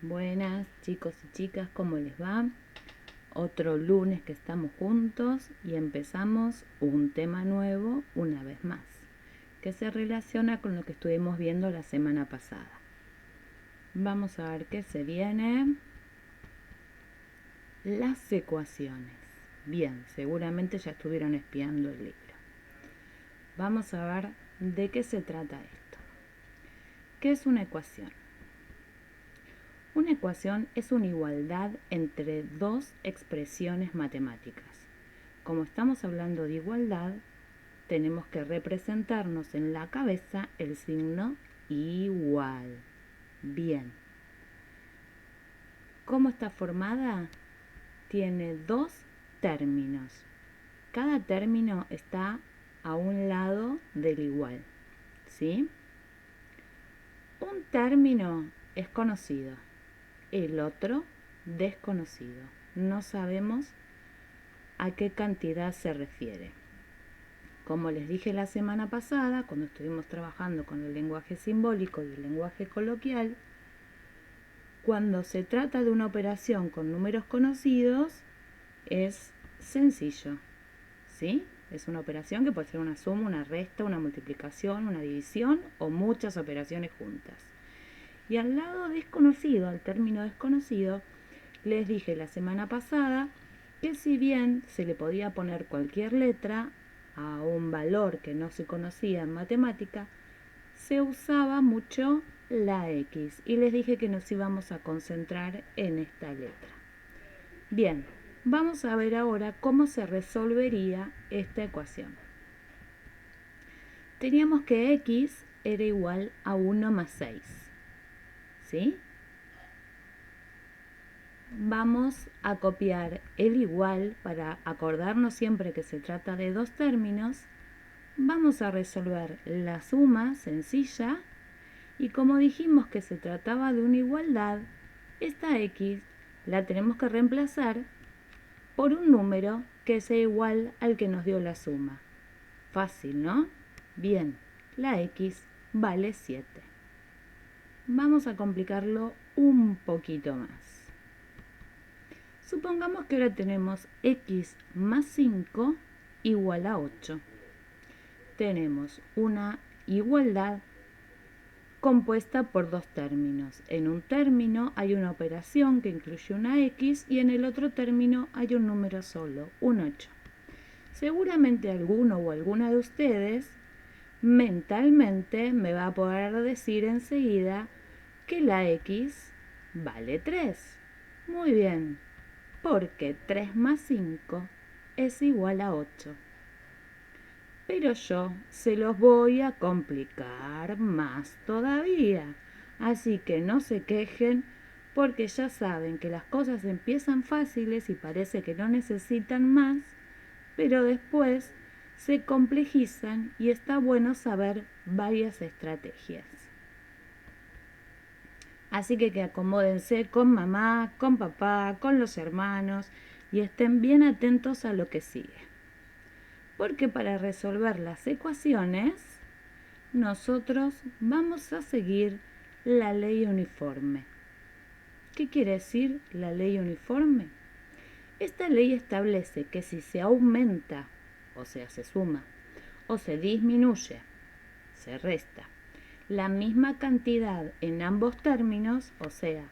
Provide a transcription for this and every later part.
Buenas chicos y chicas, ¿cómo les va? Otro lunes que estamos juntos y empezamos un tema nuevo una vez más, que se relaciona con lo que estuvimos viendo la semana pasada. Vamos a ver qué se viene. Las ecuaciones. Bien, seguramente ya estuvieron espiando el libro. Vamos a ver de qué se trata esto. ¿Qué es una ecuación? Una ecuación es una igualdad entre dos expresiones matemáticas. Como estamos hablando de igualdad, tenemos que representarnos en la cabeza el signo igual. Bien. ¿Cómo está formada? Tiene dos términos. Cada término está a un lado del igual. ¿Sí? Un término es conocido. El otro desconocido. No sabemos a qué cantidad se refiere. Como les dije la semana pasada, cuando estuvimos trabajando con el lenguaje simbólico y el lenguaje coloquial, cuando se trata de una operación con números conocidos, es sencillo, ¿sí? Es una operación que puede ser una suma, una resta, una multiplicación, una división o muchas operaciones juntas. Y al lado desconocido, al término desconocido, les dije la semana pasada que si bien se le podía poner cualquier letra a un valor que no se conocía en matemática, se usaba mucho la X y les dije que nos íbamos a concentrar en esta letra. Bien, vamos a ver ahora cómo se resolvería esta ecuación. Teníamos que X era igual a 1 más 6. ¿Sí? Vamos a copiar el igual para acordarnos siempre que se trata de dos términos. Vamos a resolver la suma sencilla y como dijimos que se trataba de una igualdad, esta X la tenemos que reemplazar por un número que sea igual al que nos dio la suma. Fácil, ¿no? Bien, la X vale 7. Vamos a complicarlo un poquito más. Supongamos que ahora tenemos X más 5 igual a 8. Tenemos una igualdad compuesta por dos términos. En un término hay una operación que incluye una X y en el otro término hay un número solo, un 8. Seguramente alguno o alguna de ustedes mentalmente me va a poder decir enseguida que la X vale 3. Muy bien, porque 3 más 5 es igual a 8. Pero yo se los voy a complicar más todavía. Así que no se quejen porque ya saben que las cosas empiezan fáciles y parece que no necesitan más, pero después se complejizan y está bueno saber varias estrategias. Así que acomódense con mamá, con papá, con los hermanos y estén bien atentos a lo que sigue. Porque para resolver las ecuaciones, nosotros vamos a seguir la ley uniforme. ¿Qué quiere decir la ley uniforme? Esta ley establece que si se aumenta, o sea, se suma, o se disminuye, se resta, la misma cantidad en ambos términos, o sea,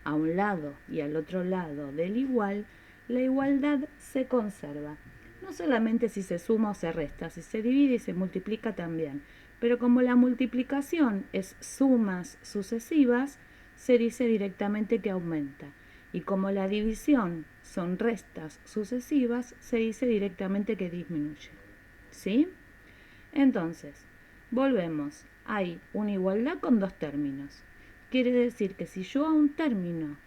a un lado y al otro lado del igual, la igualdad se conserva. No solamente si se suma o se resta, si se divide y se multiplica también. Pero como la multiplicación es sumas sucesivas, se dice directamente que aumenta. Y como la división son restas sucesivas, se dice directamente que disminuye. ¿Sí? Entonces, volvemos. Hay una igualdad con dos términos. Quiere decir que si yo a un término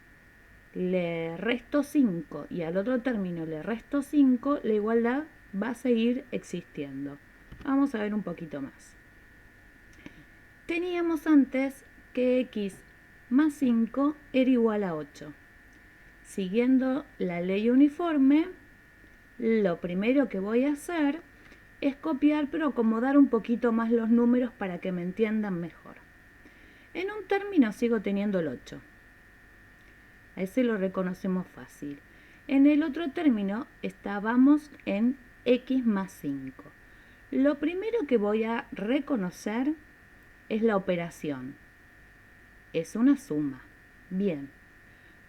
le resto 5 y al otro término le resto 5, la igualdad va a seguir existiendo. Vamos a ver un poquito más. Teníamos antes que X más 5 era igual a 8. Siguiendo la ley uniforme, lo primero que voy a hacer es copiar pero acomodar un poquito más los números para que me entiendan mejor. En un término sigo teniendo el 8. A ese lo reconocemos fácil. En el otro término estábamos en x más 5. Lo primero que voy a reconocer es la operación. Es una suma. Bien.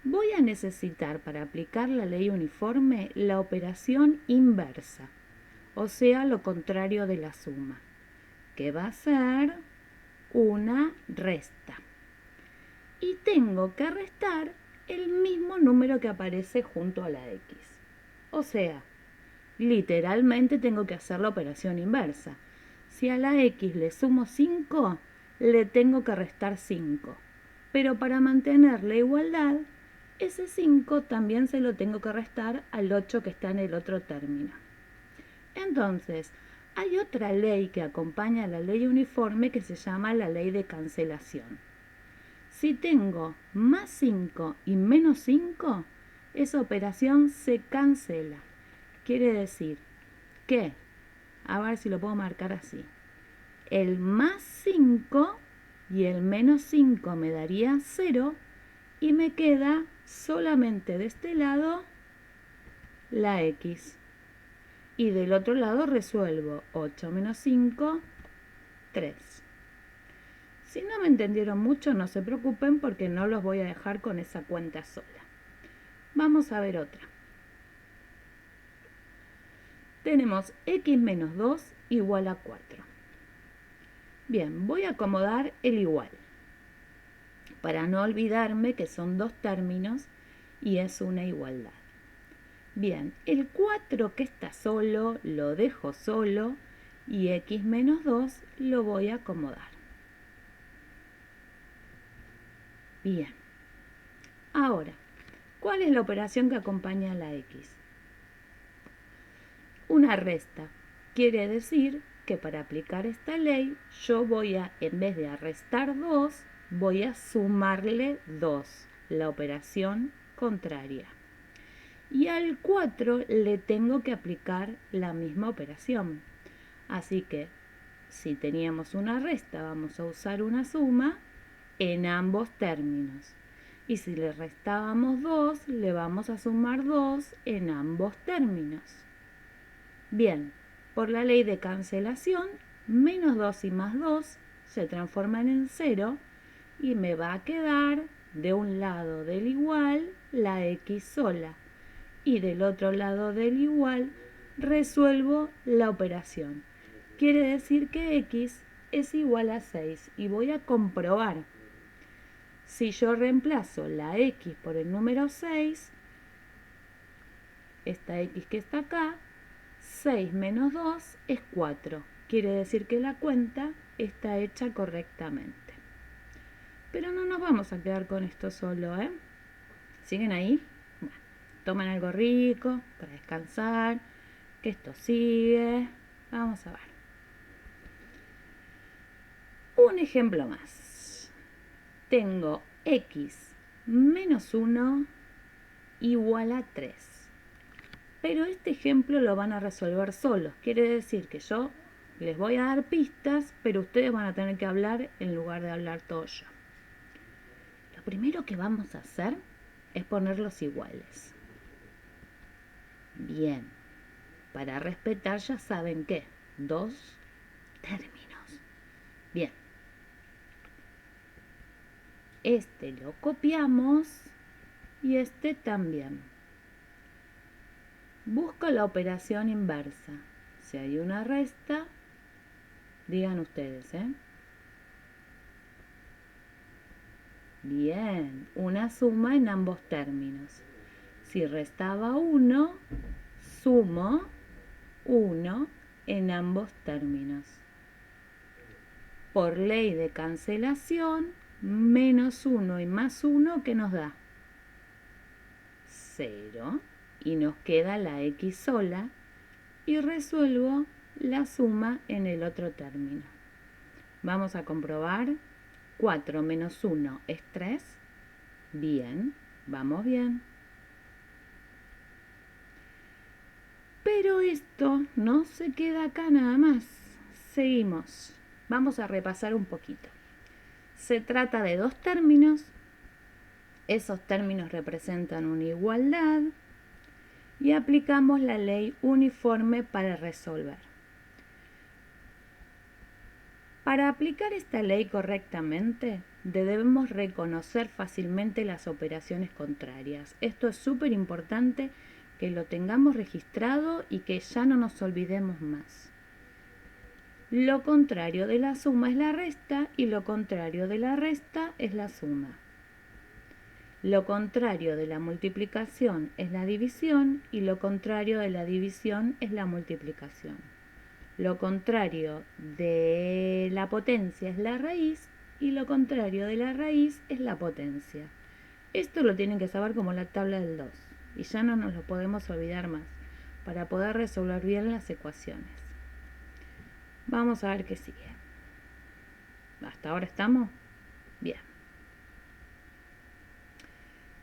Voy a necesitar para aplicar la ley uniforme la operación inversa, o sea, lo contrario de la suma, que va a ser una resta. Y tengo que restar el mismo número que aparece junto a la x. O sea, literalmente tengo que hacer la operación inversa. Si a la x le sumo 5, le tengo que restar 5. Pero para mantener la igualdad, ese 5 también se lo tengo que restar al 8 que está en el otro término. Entonces, hay otra ley que acompaña a la ley uniforme que se llama la ley de cancelación. Si tengo más 5 y menos 5, esa operación se cancela. Quiere decir que, a ver si lo puedo marcar así, el más 5 y el menos 5 me daría 0 y me queda solamente de este lado la x. Y del otro lado resuelvo 8 menos 5, 3. Si no me entendieron mucho, no se preocupen porque no los voy a dejar con esa cuenta sola. Vamos a ver otra. Tenemos x menos 2 igual a 4. Bien, voy a acomodar el igual, para no olvidarme que son dos términos y es una igualdad. Bien, el 4 que está solo lo dejo solo y x menos 2 lo voy a acomodar. Bien, ahora, ¿cuál es la operación que acompaña a la x? Una resta. Quiere decir que para aplicar esta ley yo voy a, en vez de restar 2, voy a sumarle 2, la operación contraria. Y al 4 le tengo que aplicar la misma operación. Así que si teníamos una resta, vamos a usar una suma en ambos términos. Y si le restábamos 2, le vamos a sumar 2 en ambos términos. Bien, por la ley de cancelación, menos 2 y más 2 se transforman en 0 y me va a quedar de un lado del igual la x sola y del otro lado del igual resuelvo la operación. Quiere decir que x es igual a 6 y voy a comprobar. Si yo reemplazo la x por el número 6, esta x que está acá, 6 menos 2 es 4. Quiere decir que la cuenta está hecha correctamente. Pero no nos vamos a quedar con esto solo, ¿eh? ¿Siguen ahí? Bueno, toman algo rico para descansar, que esto sigue. Vamos a ver. Un ejemplo más. Tengo x menos 1 igual a 3. Pero este ejemplo lo van a resolver solos. Quiere decir que yo les voy a dar pistas, pero ustedes van a tener que hablar en lugar de hablar todo yo. Lo primero que vamos a hacer es ponerlos iguales. Bien. Para respetar ya saben qué. Dos términos. Bien. Este lo copiamos y este también. Busco la operación inversa. Si hay una resta, digan ustedes, ¿eh? Bien, una suma en ambos términos. Si restaba 1, sumo 1 en ambos términos. Por ley de cancelación, menos 1 y más 1, ¿qué nos da? 0. Y nos queda la x sola y resuelvo la suma en el otro término. Vamos a comprobar. 4 menos 1 es 3. Bien, vamos bien. Pero esto no se queda acá nada más. Seguimos. Vamos a repasar un poquito. Se trata de dos términos Esos términos representan una igualdad y aplicamos la ley uniforme para resolver. Para aplicar esta ley correctamente, debemos reconocer fácilmente las operaciones contrarias. Esto es súper importante que lo tengamos registrado y que ya no nos olvidemos más. Lo contrario de la suma es la resta y lo contrario de la resta es la suma. Lo contrario de la multiplicación es la división y lo contrario de la división es la multiplicación. Lo contrario de la potencia es la raíz y lo contrario de la raíz es la potencia. Esto lo tienen que saber como la tabla del 2 y ya no nos lo podemos olvidar más para poder resolver bien las ecuaciones. Vamos a ver qué sigue. ¿Hasta ahora estamos? Bien.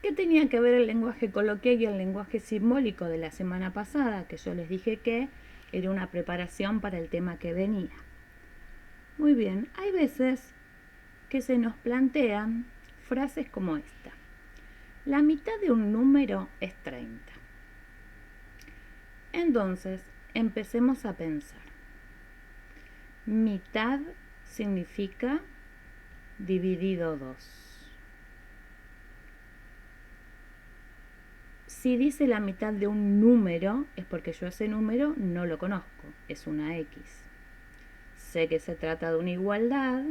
¿Qué tenía que ver el lenguaje coloquial y el lenguaje simbólico de la semana pasada? Que yo les dije que era una preparación para el tema que venía. Muy bien, hay veces que se nos plantean frases como esta. La mitad de un número es 30. Entonces, empecemos a pensar. Mitad significa dividido 2. Si dice la mitad de un número, es porque yo ese número no lo conozco, es una X. Sé que se trata de una igualdad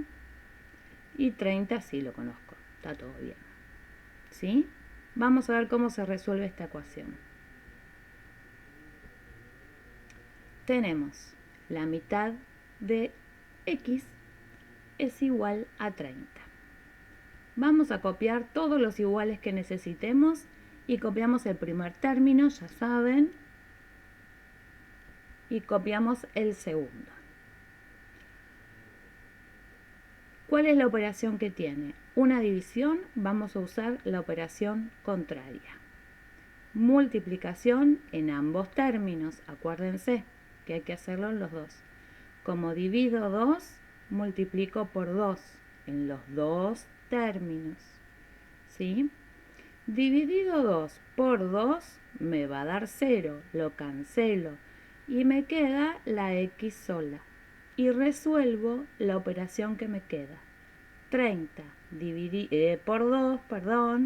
y 30 sí lo conozco, está todo bien. ¿Sí? Vamos a ver cómo se resuelve esta ecuación. Tenemos la mitad de X es igual a 30. Vamos a copiar todos los iguales que necesitemos y copiamos el primer término, ya saben, y copiamos el segundo. ¿Cuál es la operación que tiene? Una división, vamos a usar la operación contraria. Multiplicación en ambos términos, acuérdense que hay que hacerlo en los dos. Como divido 2, multiplico por 2 en los dos términos. ¿Sí? Dividido 2 por 2 me va a dar 0, lo cancelo y me queda la X sola. Y resuelvo la operación que me queda. 30 por 2,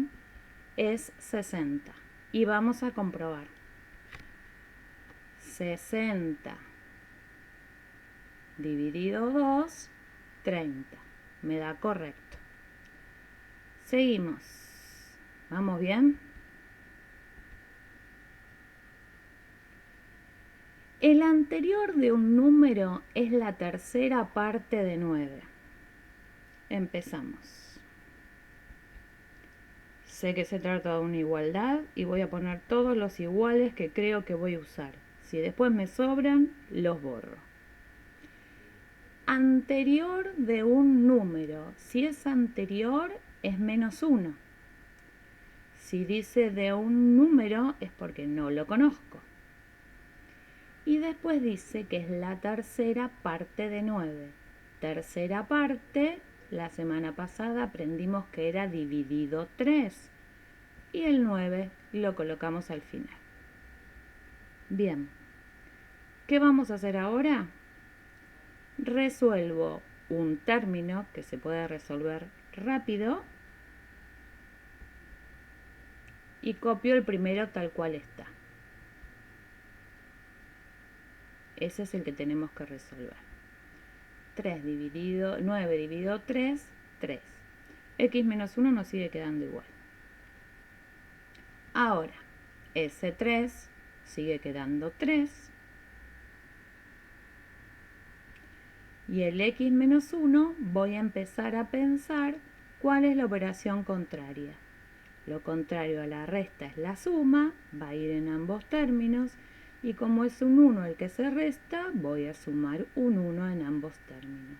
es 60. Y vamos a comprobar. 60 dividido 2, 30. Me da correcto. Seguimos. ¿Vamos bien? El anterior de un número es la tercera parte de 9. Empezamos. Sé que se trata de una igualdad y voy a poner todos los iguales que creo que voy a usar. Si después me sobran, los borro. Anterior de un número. Si es anterior, es menos 1. Si dice de un número, es porque no lo conozco. Y después dice que es la tercera parte de 9. Tercera parte, la semana pasada aprendimos que era dividido 3. Y el 9 lo colocamos al final. Bien, ¿qué vamos a hacer ahora? Resuelvo un término que se puede resolver rápido y copio el primero tal cual está. Ese es el que tenemos que resolver. 9 dividido 3, 3. X menos 1 nos sigue quedando igual. Ahora, ese 3 sigue quedando 3. Y el X menos 1 voy a empezar a pensar cuál es la operación contraria. Lo contrario a la resta es la suma, va a ir en ambos términos. Y como es un 1 el que se resta, voy a sumar un 1 en ambos términos.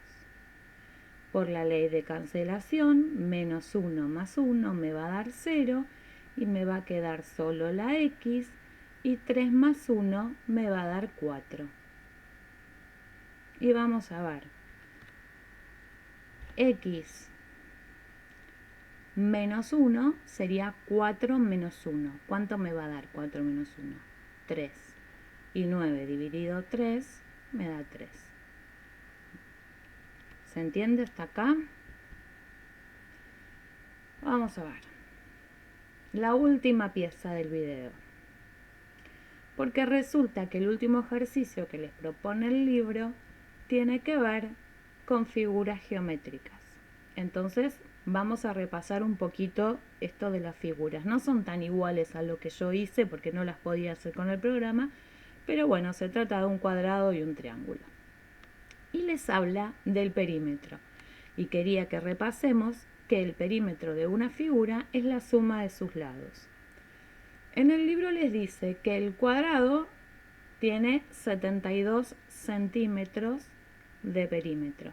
Por la ley de cancelación, menos 1 más 1 me va a dar 0 y me va a quedar solo la X y 3 más 1 me va a dar 4. Y vamos a ver. X menos 1 sería 4 menos 1. ¿Cuánto me va a dar 4 menos 1? 3. Y 9 dividido 3 me da 3. ¿Se entiende hasta acá? Vamos a ver. La última pieza del video. Porque resulta que el último ejercicio que les propone el libro tiene que ver con figuras geométricas. Entonces vamos a repasar un poquito esto de las figuras. No son tan iguales a lo que yo hice porque no las podía hacer con el programa, pero bueno, se trata de un cuadrado y un triángulo. Y les habla del perímetro. Y quería que repasemos que el perímetro de una figura es la suma de sus lados. En el libro les dice que el cuadrado tiene 72 centímetros de perímetro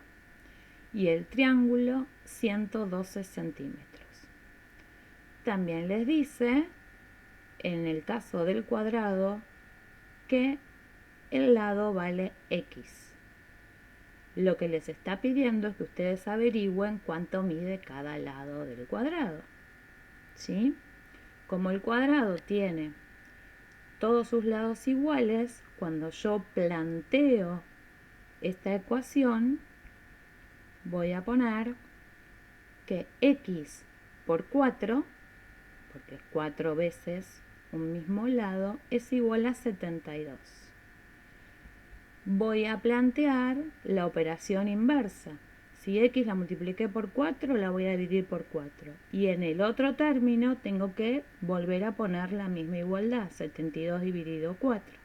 y el triángulo 112 centímetros. También les dice, en el caso del cuadrado, que el lado vale x. Lo que les está pidiendo es que ustedes averigüen cuánto mide cada lado del cuadrado. ¿Sí? Como el cuadrado tiene todos sus lados iguales, cuando yo planteo esta ecuación, voy a poner que x por 4, porque es 4 veces un mismo lado, es igual a 72. Voy a plantear la operación inversa. Si x la multipliqué por 4, la voy a dividir por 4. Y en el otro término tengo que volver a poner la misma igualdad, 72 dividido 4.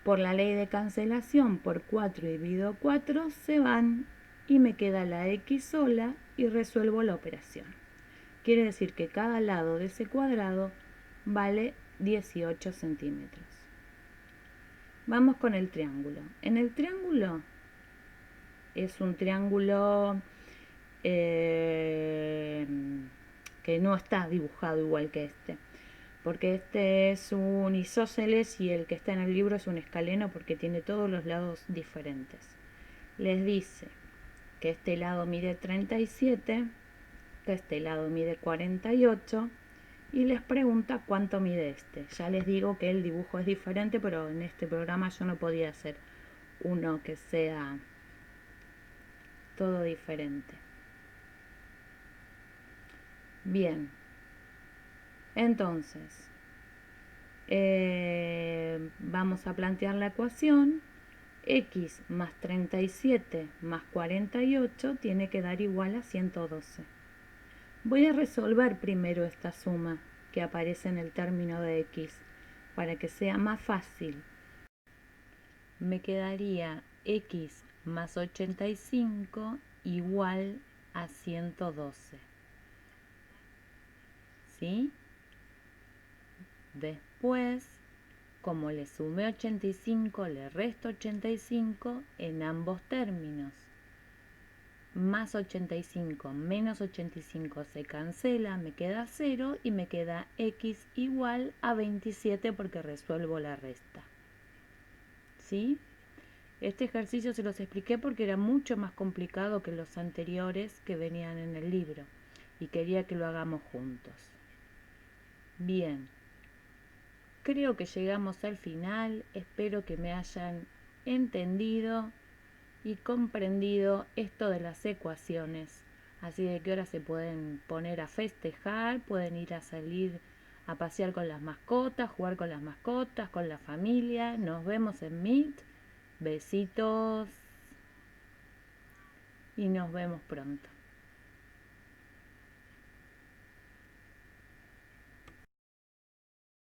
Por la ley de cancelación, por 4 dividido 4 se van y me queda la x sola y resuelvo la operación. Quiere decir que cada lado de ese cuadrado vale 18 centímetros. Vamos con el triángulo. En el triángulo es un triángulo que no está dibujado igual que este, porque este es un isósceles y el que está en el libro es un escaleno porque tiene todos los lados diferentes. Les dice que este lado mide 37, que este lado mide 48 y les pregunta cuánto mide este. Ya les digo que el dibujo es diferente, pero en este programa yo no podía hacer uno que sea todo diferente. Bien, entonces vamos a plantear la ecuación. X más 37 más 48 tiene que dar igual a 112. Voy a resolver primero esta suma que aparece en el término de x para que sea más fácil. Me quedaría x más 85 igual a 112. ¿Sí? Después, como le sumé 85, le resto 85 en ambos términos. Más 85 menos 85 se cancela, me queda 0 y me queda x igual a 27 porque resuelvo la resta. ¿Sí? Este ejercicio se los expliqué porque era mucho más complicado que los anteriores que venían en el libro y quería que lo hagamos juntos. Bien, creo que llegamos al final, espero que me hayan entendido y comprendido esto de las ecuaciones, así de que ahora se pueden poner a festejar, pueden ir a salir a pasear con las mascotas, jugar con las mascotas, con la familia. Nos vemos en Meet, besitos y nos vemos pronto.